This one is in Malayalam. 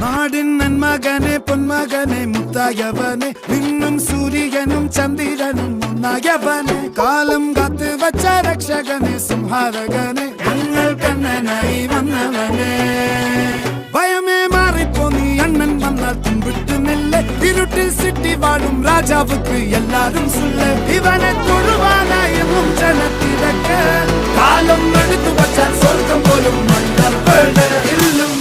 നാടിൻ നന്മകനെ പൊന്മകനെ മുത്തായവനെ നിന്നും സൂര്യനും ചന്ദ്രനും ഒന്നായവനെ കാലം കാത്ത് വച്ച രക്ഷകനെ സംഹാരകനെ ഞങ്ങൾ കണ്ണനായി വന്നവനെ ഭയമേ മാറിപ്പോ നീ അണ്ണൻ വന്നാൽ തുമ്പിട്ട് നെല്ല് ഇരുട്ടിൽ സിറ്റി വാഴും രാജാവുക്ക് എല്ലാരും സുല്ല് ഇവനെ തൊഴുവാനായും ജനത്തിരക്ക് കാലം എടുത്തു വച്ചാൽ സ്വർഗം പോലും മണ്ണ ഇല്ലും